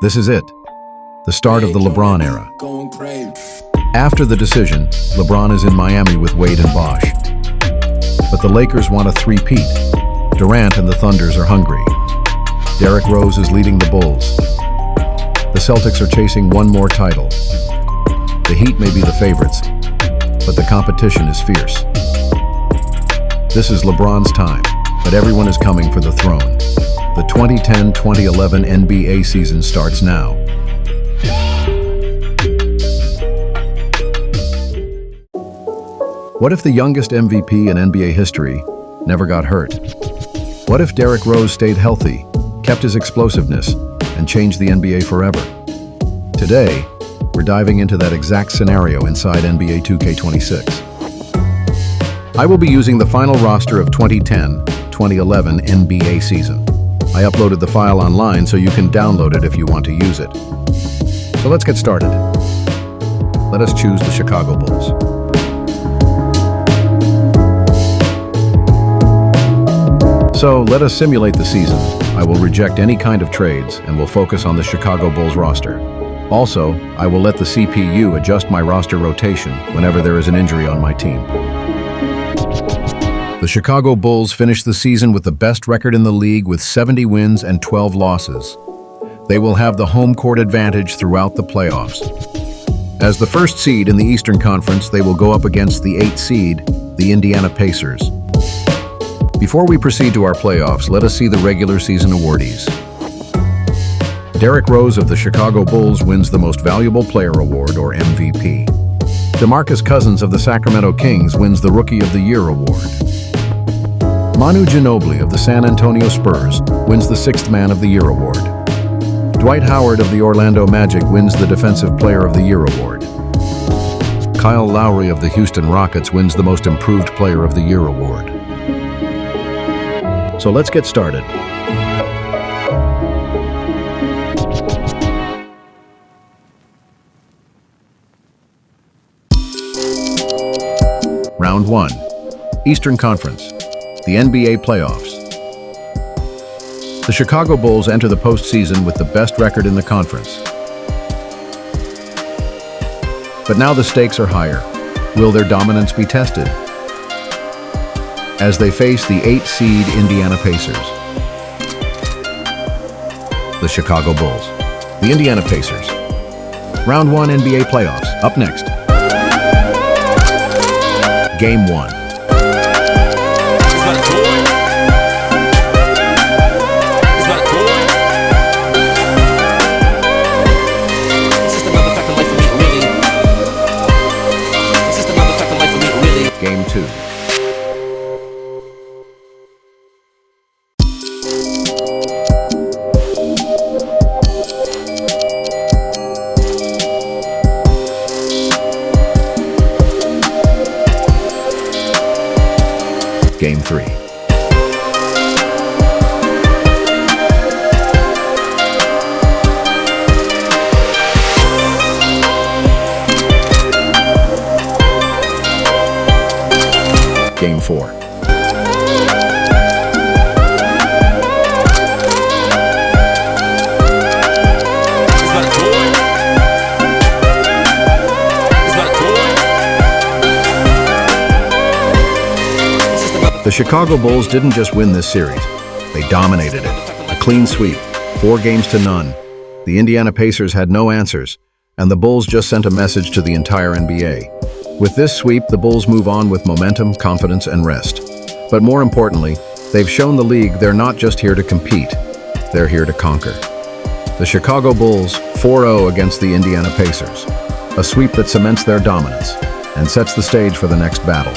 This is it, the start of the LeBron era. After the decision, LeBron is in Miami with Wade and Bosh. But the Lakers want a three-peat. Durant and the Thunders are hungry. Derrick Rose is leading the Bulls. The Celtics are chasing one more title. The Heat may be the favorites, but the competition is fierce. This is LeBron's time, but everyone is coming for the throne. The 2010-2011 NBA season starts now. What if the youngest MVP in NBA history never got hurt? What if Derrick Rose stayed healthy, kept his explosiveness, and changed the NBA forever? Today, we're diving into that exact scenario inside NBA 2K26. I will be using the final roster of 2010-2011 NBA season. I uploaded the file online so you can download it if you want to use it. So let's get started. Let us choose the Chicago Bulls. So let us simulate the season. I will reject any kind of trades and will focus on the Chicago Bulls roster. Also, I will let the CPU adjust my roster rotation whenever there is an injury on my team. The Chicago Bulls finished the season with the best record in the league with 70 wins and 12 losses. They will have the home court advantage throughout the playoffs. As the first seed in the Eastern Conference, they will go up against the 8th seed, the Indiana Pacers. Before we proceed to our playoffs, let us see the regular season awardees. Derrick Rose of the Chicago Bulls wins the Most Valuable Player Award, or MVP. DeMarcus Cousins of the Sacramento Kings wins the Rookie of the Year award. Manu Ginobili of the San Antonio Spurs wins the Sixth Man of the Year award. Dwight Howard of the Orlando Magic wins the Defensive Player of the Year award. Kyle Lowry of the Houston Rockets wins the Most Improved Player of the Year award. So let's get started. Round 1. Eastern Conference. The NBA playoffs. The Chicago Bulls enter the postseason with the best record in the conference. But now the stakes are higher. Will their dominance be tested? As they face the 8th seed Indiana Pacers. The Chicago Bulls. The Indiana Pacers. Round 1 NBA playoffs. Up next. Game 1. Game 2. Game 3. Game 4. The Chicago Bulls didn't just win this series, they dominated it. A clean sweep, 4 games to none. The Indiana Pacers had no answers, and the Bulls just sent a message to the entire NBA. With this sweep, the Bulls move on with momentum, confidence, and rest. But more importantly, they've shown the league they're not just here to compete, they're here to conquer. The Chicago Bulls 4-0 against the Indiana Pacers, a sweep that cements their dominance and sets the stage for the next battle.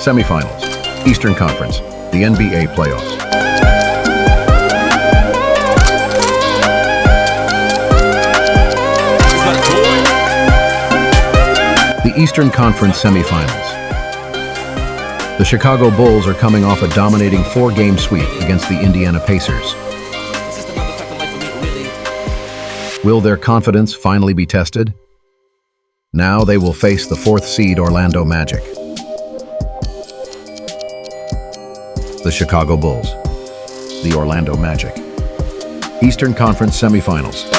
Semifinals, Eastern Conference, the NBA playoffs. The Eastern Conference semifinals. The Chicago Bulls are coming off a dominating 4-game sweep against the Indiana Pacers. Will their confidence finally be tested? Now they will face the 4th seed Orlando Magic. The Chicago Bulls. The Orlando Magic. Eastern Conference Semifinals.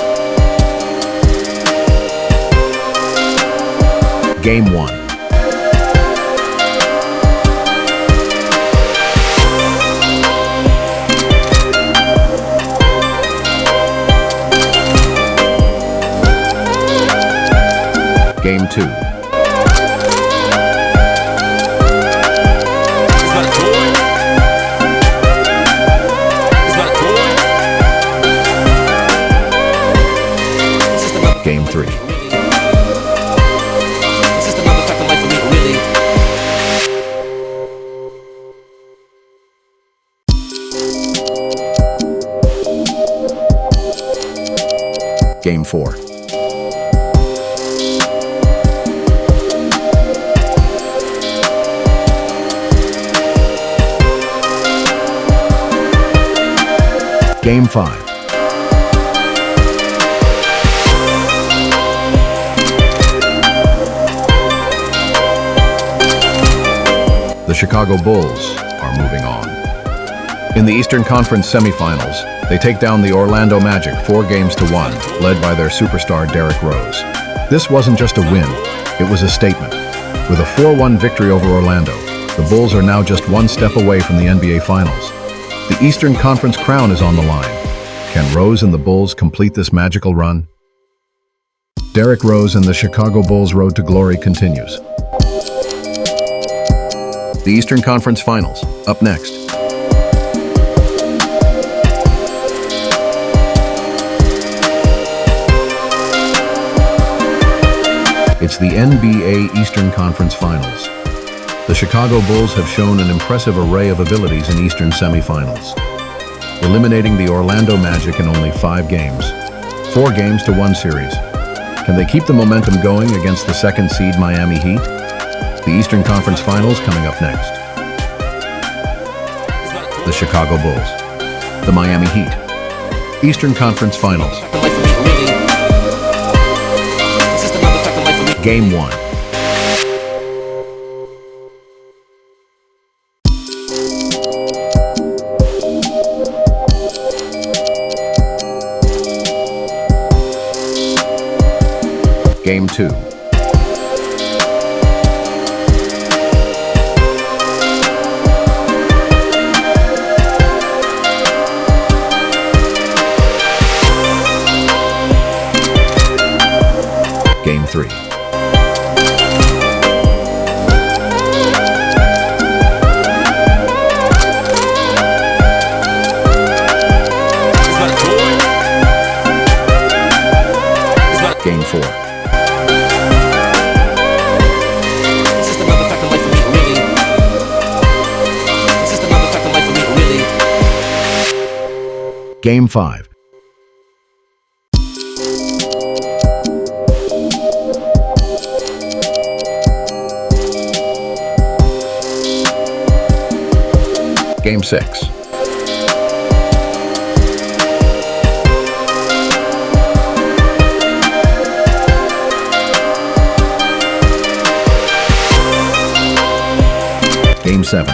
Game 1. Game 2. Game 3. Game 4. Game 5. The Chicago Bulls are moving on. In the Eastern Conference Semifinals, they take down the Orlando Magic 4-1, led by their superstar Derrick Rose. This wasn't just a win, it was a statement. With a 4-1 victory over Orlando, the Bulls are now just one step away from the NBA Finals. The Eastern Conference crown is on the line. Can Rose and the Bulls complete this magical run? Derrick Rose and the Chicago Bulls' road to glory continues. The Eastern Conference Finals, up next. It's the NBA Eastern Conference Finals. The Chicago Bulls have shown an impressive array of abilities in Eastern semifinals, eliminating the Orlando Magic in only 5 games, 4-1 series. Can they keep the momentum going against the second seed Miami Heat? The Eastern Conference Finals coming up next. The Chicago Bulls, the Miami Heat. Eastern Conference Finals. Game 1. Game 2. Game 3. Game 4. Game 5. Game 6. Game 7.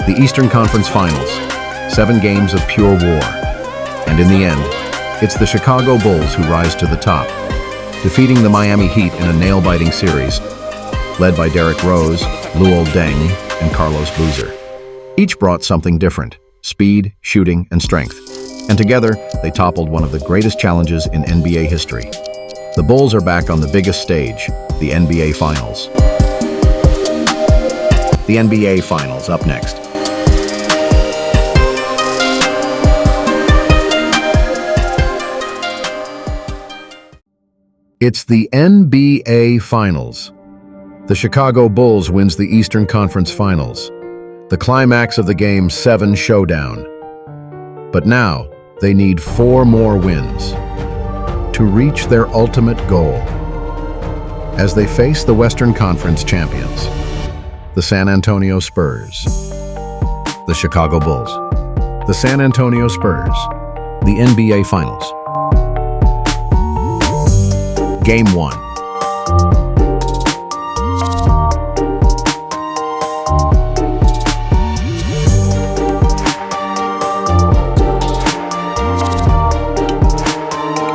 The Eastern Conference Finals, 7 games of pure war. And in the end, it's the Chicago Bulls who rise to the top, defeating the Miami Heat in a nail-biting series, led by Derrick Rose, Luol Deng, and Carlos Boozer. Each brought something different: speed, shooting, and strength. And together, they toppled one of the greatest challenges in NBA history. The Bulls are back on the biggest stage, the NBA Finals. The NBA Finals up next. It's the NBA Finals. The Chicago Bulls wins the Eastern Conference Finals, the climax of the Game 7 showdown. But now, they need 4 more wins to reach their ultimate goal as they face the Western Conference champions, the San Antonio Spurs. The Chicago Bulls, the San Antonio Spurs, the NBA Finals. Game 1.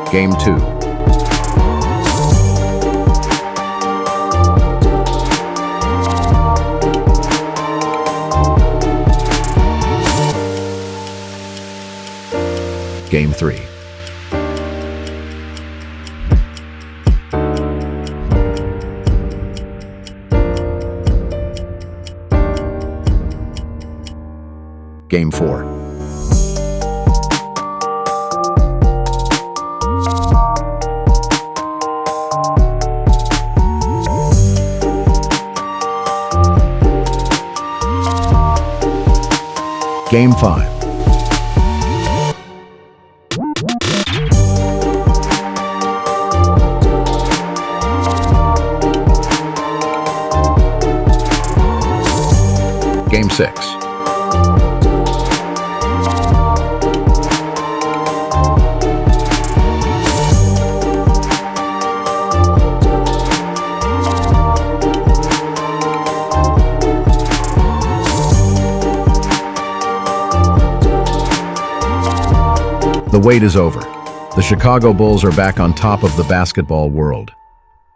Game 2. Game 3. Game 4. Game 5. Game 6. The wait is over. The Chicago Bulls are back on top of the basketball world.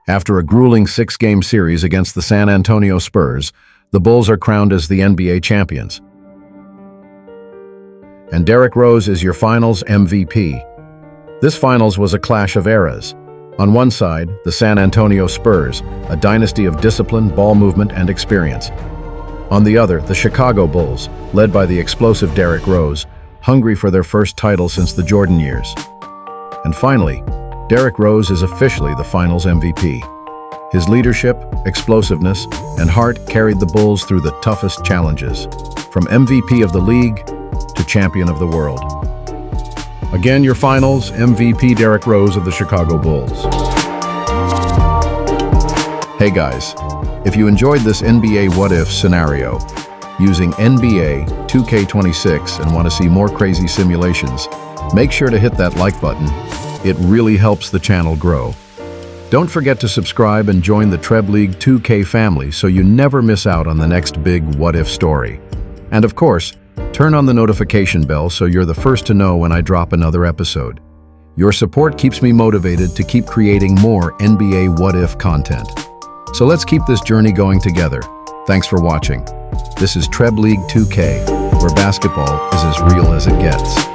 After a grueling 6-game series against the San Antonio Spurs, the Bulls are crowned as the NBA champions. And Derrick Rose is your finals MVP. This finals was a clash of eras. On one side, the San Antonio Spurs, a dynasty of discipline, ball movement, and experience. On the other, the Chicago Bulls, led by the explosive Derrick Rose, hungry for their first title since the Jordan years. And finally, Derrick Rose is officially the finals MVP. His leadership, explosiveness, and heart carried the Bulls through the toughest challenges, from MVP of the league to champion of the world. Again, your finals MVP Derrick Rose of the Chicago Bulls. Hey guys, if you enjoyed this NBA What If scenario, using NBA 2K26 and want to see more crazy simulations, make sure to hit that like button. It really helps the channel grow. Don't forget to subscribe and join the Treb League 2K family so you never miss out on the next big What If story. And of course, turn on the notification bell so you're the first to know when I drop another episode. Your support keeps me motivated to keep creating more NBA What If content. So let's keep this journey going together. Thanks for watching. This is Treb League 2K, where basketball is as real as it gets.